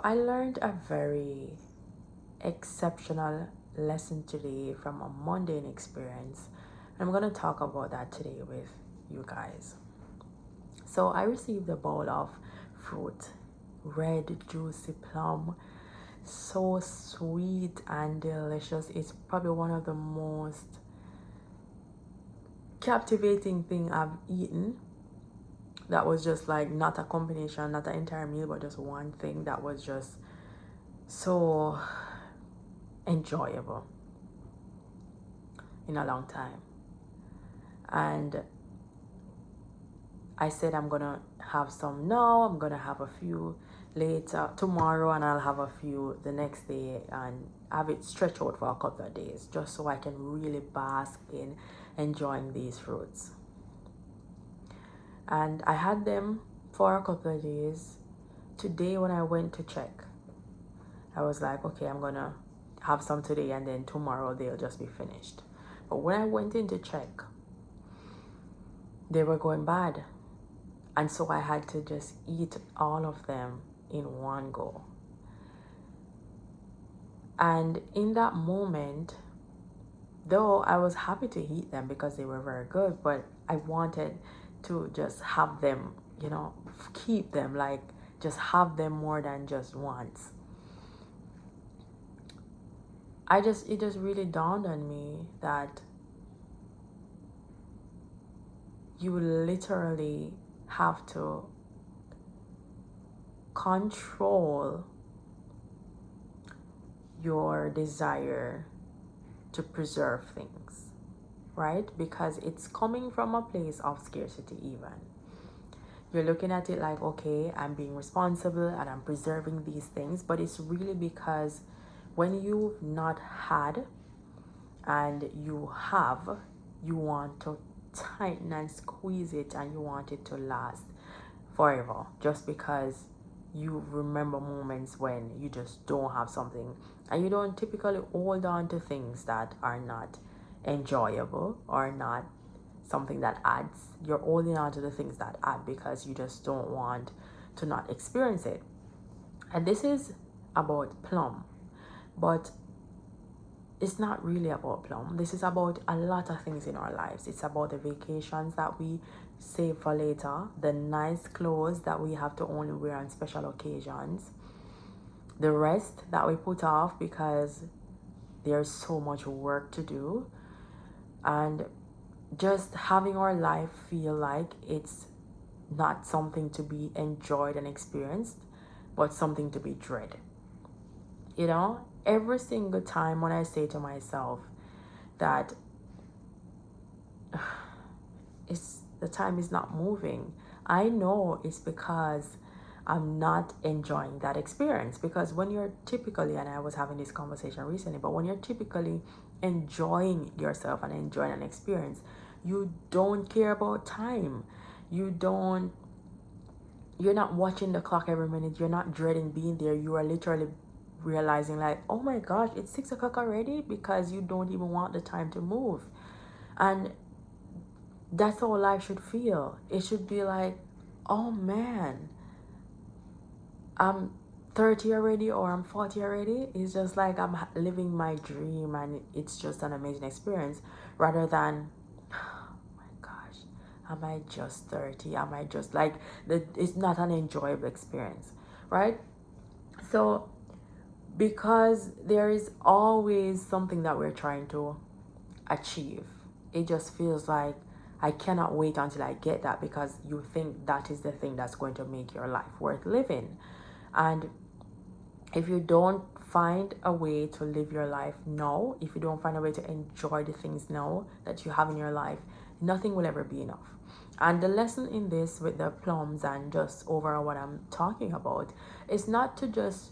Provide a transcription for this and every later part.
I learned a very exceptional lesson today from a mundane experience. I'm going to talk about that today with you guys. So I received a bowl of fruit, red juicy plum, so sweet and delicious. It's probably one of the most captivating thing I've eaten. That was just like not a combination, not an entire meal, but just one thing that was just so enjoyable in a long time. And I said I'm gonna have some now, I'm gonna have a few later tomorrow, and I'll have a few the next day and have it stretch out for a couple of days just so I can really bask in enjoying these fruits. And I had them for a couple of days. Today when I went to check, I was like, okay, I'm gonna have some today and then tomorrow they'll just be finished. But when I went in to check, they were going bad. And so I had to just eat all of them in one go. And in that moment, though I was happy to eat them because they were very good, but I wanted to just have them, keep them, like just have them more than just once. It just really dawned on me that you literally have to control your desire to preserve things, right? Because it's coming from a place of scarcity. Even you're looking at it like, okay, I'm being responsible and I'm preserving these things, but it's really because when you've not had and you have, you want to tighten and squeeze it and you want it to last forever, just because you remember moments when you just don't have something, and you don't typically hold on to things that are not enjoyable or not something that adds. You're holding on to the things that add because you just don't want to not experience it. And this is about plum, but it's not really about plum. This is about a lot of things in our lives. It's about the vacations that we save for later, the nice clothes that we have to only wear on special occasions, the rest that we put off because there's so much work to do, and just having our life feel like it's not something to be enjoyed and experienced, but something to be dreaded. Every single time when I say to myself that the time is not moving, I know it's because I'm not enjoying that experience. Because when you're typically, and I was having this conversation recently, but when you're typically enjoying yourself and enjoying an experience, you don't care about time. You're not watching the clock every minute. You're not dreading being there. You are literally realizing like, oh my gosh, it's 6 o'clock already, because you don't even want the time to move. And that's how life should feel. It should be like, oh man, I'm 30 already or I'm 40 already. It's just like I'm living my dream and it's just an amazing experience, rather than, oh my gosh, am I just 30? Am I just like, it's not an enjoyable experience, right? So because there is always something that we're trying to achieve, it just feels like I cannot wait until I get that, because you think that is the thing that's going to make your life worth living. And if you don't find a way to live your life now, if you don't find a way to enjoy the things now that you have in your life, nothing will ever be enough. And the lesson in this with the plums and just overall what I'm talking about is not to just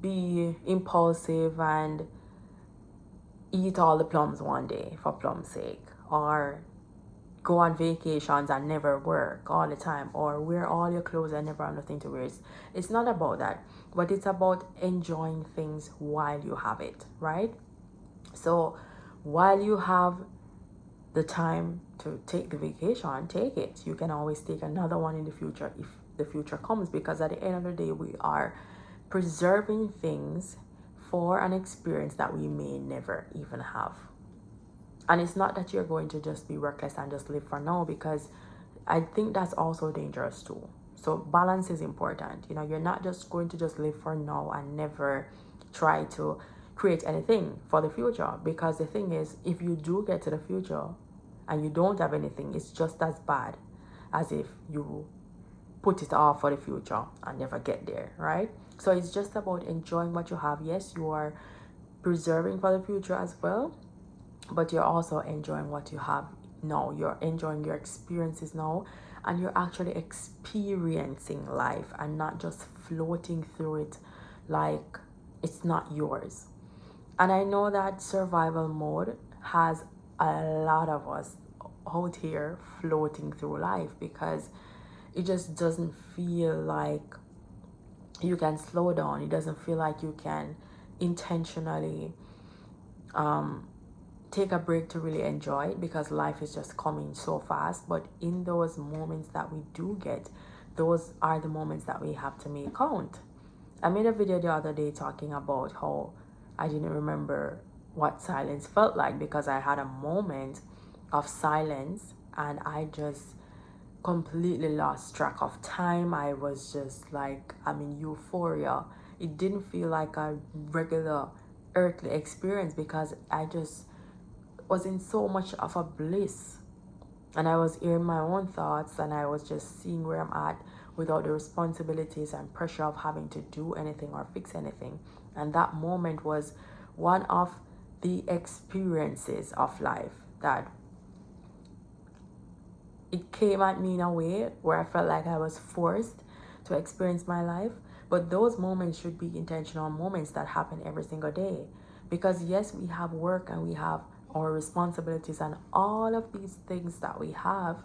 be impulsive and eat all the plums one day for plum's sake, or go on vacations and never work all the time, or wear all your clothes and never have nothing to wear. It's not about that, but it's about enjoying things while you have it, right? So while you have the time to take the vacation, take it. You can always take another one in the future if the future comes, because at the end of the day we are preserving things for an experience that we may never even have. And it's not that you're going to just be reckless and just live for now, because I think that's also dangerous too. So balance is important. You know, you're not just going to just live for now and never try to create anything for the future, because the thing is, if you do get to the future and you don't have anything, it's just as bad as if you put it off for the future and never get there, right? So it's just about enjoying what you have. Yes, you are preserving for the future as well, but you're also enjoying what you have now. You're enjoying your experiences now, and you're actually experiencing life and not just floating through it like it's not yours. And I know that survival mode has a lot of us out here floating through life, because it just doesn't feel like you can slow down. It doesn't feel like you can intentionally take a break to really enjoy it, because life is just coming so fast. But in those moments that we do get, those are the moments that we have to make count. I made a video the other day talking about how I didn't remember what silence felt like, because I had a moment of silence and I just completely lost track of time. I was just like, I'm in euphoria. It didn't feel like a regular earthly experience, because I just was in so much of a bliss, and I was hearing my own thoughts, and I was just seeing where I'm at without the responsibilities and pressure of having to do anything or fix anything. And that moment was one of the experiences of life that it came at me in a way where I felt like I was forced to experience my life. But those moments should be intentional moments that happen every single day, because yes, we have work and we have our responsibilities and all of these things that we have,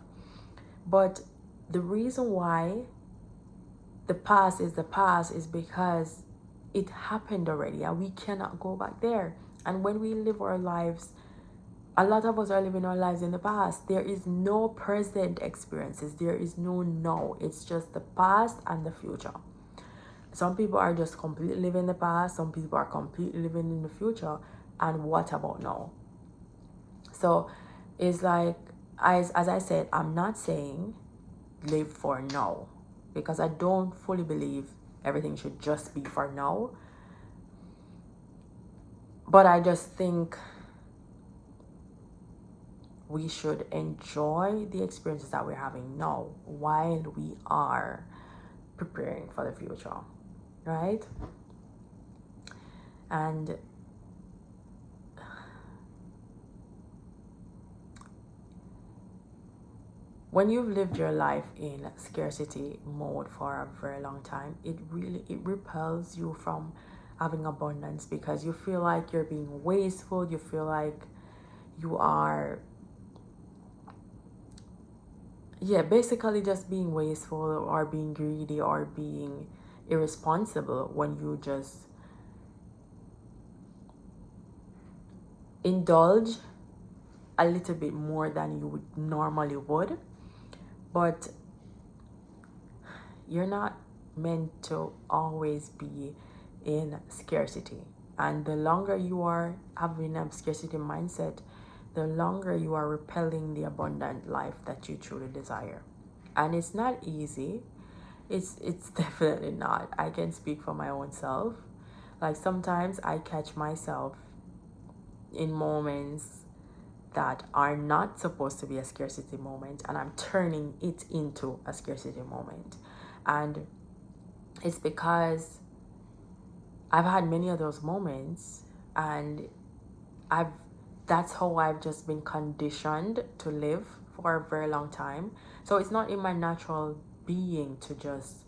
but the reason why the past is because it happened already and we cannot go back there. And when we live our lives, a lot of us are living our lives in the past. There is no present experiences, there is no now. It's just the past and the future. Some people are just completely living in the past, some people are completely living in the future. And what about now? So it's like, as I said, I'm not saying live for now, because I don't fully believe everything should just be for now. But I just think we should enjoy the experiences that we're having now while we are preparing for the future, right? And when you've lived your life in scarcity mode for a very long time, it repels you from having abundance, because you feel like you're being wasteful. You feel like you are, basically just being wasteful or being greedy or being irresponsible when you just indulge a little bit more than you would normally would. But you're not meant to always be in scarcity. And the longer you are having a scarcity mindset, the longer you are repelling the abundant life that you truly desire. And it's not easy. It's definitely not. I can speak for my own self. Like sometimes I catch myself in moments that are not supposed to be a scarcity moment, and I'm turning it into a scarcity moment. And it's because I've had many of those moments, and that's how I've just been conditioned to live for a very long time. So it's not in my natural being to just,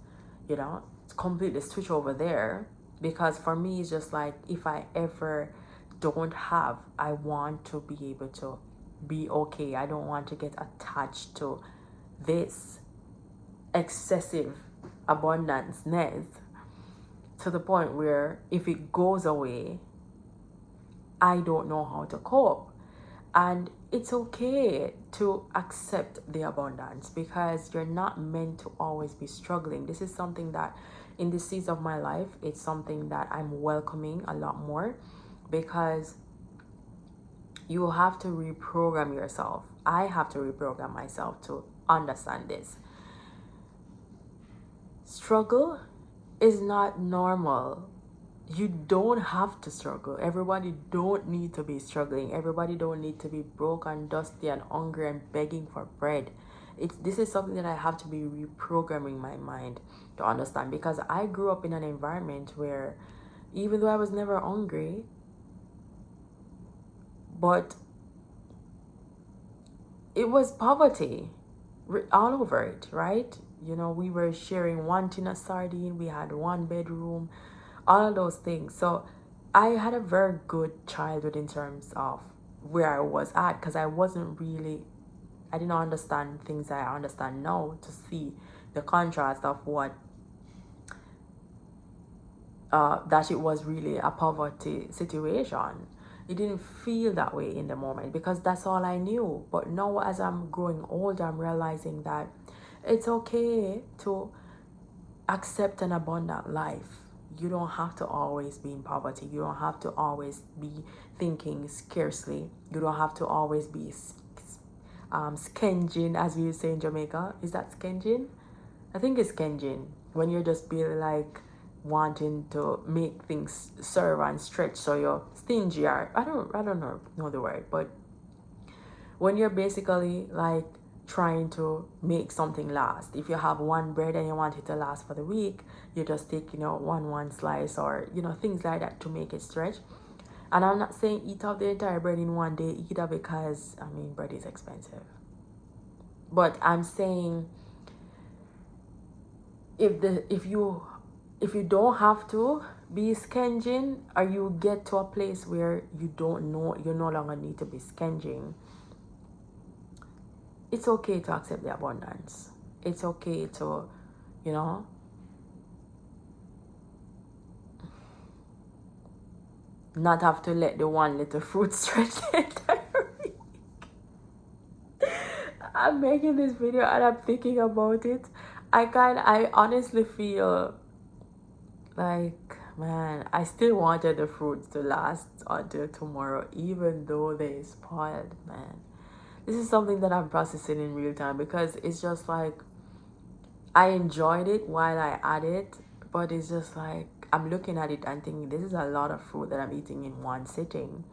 completely switch over there, because for me it's just like, if I ever don't have, I want to be able to be okay. I don't want to get attached to this excessive abundance to the point where if it goes away, I don't know how to cope. And it's okay to accept the abundance, because you're not meant to always be struggling. This is something that in this season of my life, it's something that I'm welcoming a lot more, because you have to reprogram yourself. I have to reprogram myself to understand this. Struggle is not normal. You don't have to struggle. Everybody don't need to be struggling. Everybody don't need to be broke and dusty and hungry and begging for bread. This is something that I have to be reprogramming my mind to understand, because I grew up in an environment where, even though I was never hungry, but it was poverty all over it, right? You know, we were sharing one tin of sardine, we had one bedroom, all of those things. So I had a very good childhood in terms of where I was at, because I didn't understand things that I understand now, to see the contrast of what that it was really a poverty situation. It didn't feel that way in the moment, because that's all I knew. But now, as I'm growing older, I'm realizing that it's okay to accept an abundant life. You don't have to always be in poverty. You don't have to always be thinking scarcely. You don't have to always be skenging, as we say in Jamaica. Is that skenging? I think it's skenging, when you're just being like wanting to make things serve and stretch, so you're stingy, or I don't know the word, but when you're basically like trying to make something last. If you have one bread and you want it to last for the week, you just take, one slice, or things like that to make it stretch. And I'm not saying eat up the entire bread in one day either, because bread is expensive. But I'm saying, if you don't have to be skenging, or you get to a place where you no longer need to be skenging, it's okay to accept the abundance. It's okay to, not have to let the one little fruit stretch the entire week. I'm making this video and I'm thinking about it. I honestly feel like, man, I still wanted the fruits to last until tomorrow, even though they spoiled, man. This is something that I'm processing in real time, because it's just like, I enjoyed it while I had it, but it's just like, I'm looking at it and thinking, this is a lot of fruit that I'm eating in one sitting.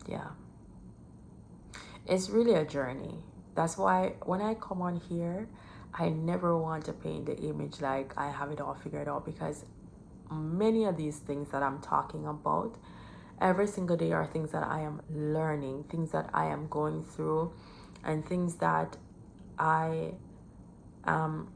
Yeah. It's really a journey. That's why when I come on here, I never want to paint the image like I have it all figured out, because many of these things that I'm talking about every single day are things that I am learning, things that I am going through, and things that I am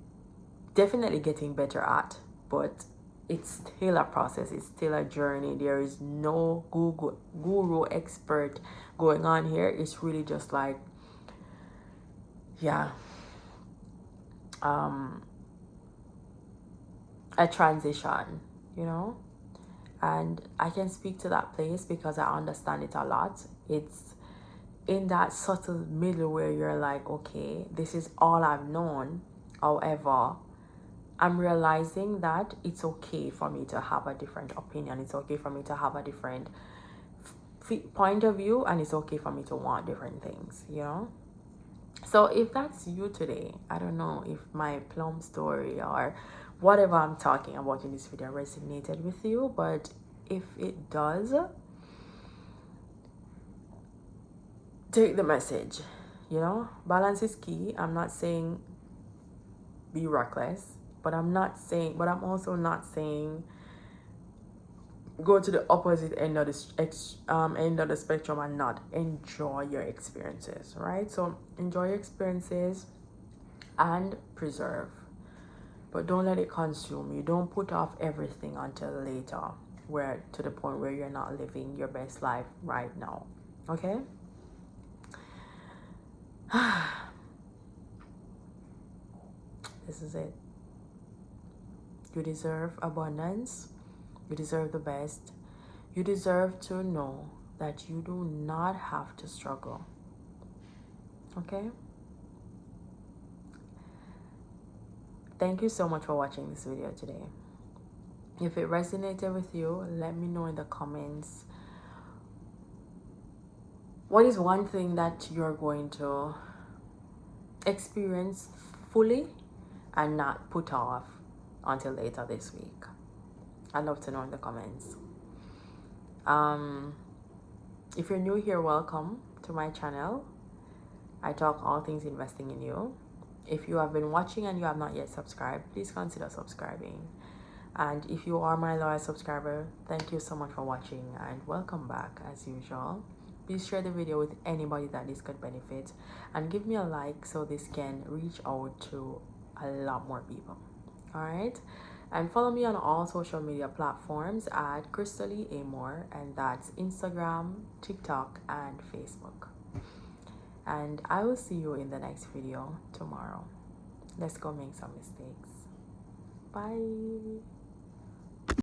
definitely getting better at. But it's still a process, it's still a journey. There is no guru expert going on here. It's really just like, yeah, a transition, and I can speak to that place because I understand it a lot. It's in that subtle middle where you're like, okay, this is all I've known. However, I'm realizing that it's okay for me to have a different opinion. It's okay for me to have a different point of view, and it's okay for me to want different things, So if that's you today, I don't know if my plum story or whatever I'm talking about in this video resonated with you, but if it does, take the message. Balance is key. I'm not saying be reckless, but I'm also not saying go to the opposite end of the spectrum and not enjoy your experiences, right? So enjoy your experiences and preserve, but don't let it consume you. Don't put off everything until later, where to the point where you're not living your best life right now. Okay. This is it. You deserve abundance. You deserve the best. You deserve to know that you do not have to struggle. Okay? Thank you so much for watching this video today. If it resonated with you, let me know in the comments. What is one thing that you're going to experience fully and not put off until later this week? I'd love to know in the comments. If you're new here, welcome to my channel. I talk all things investing in you. If you have been watching and you have not yet subscribed, please consider subscribing. And if you are my loyal subscriber, thank you so much for watching and welcome back as usual. Please share the video with anybody that this could benefit and give me a like so this can reach out to a lot more people. Alright? And follow me on all social media platforms at Khrista-Lee Amore, and that's Instagram, TikTok, and Facebook. And I will see you in the next video tomorrow. Let's go make some mistakes. Bye.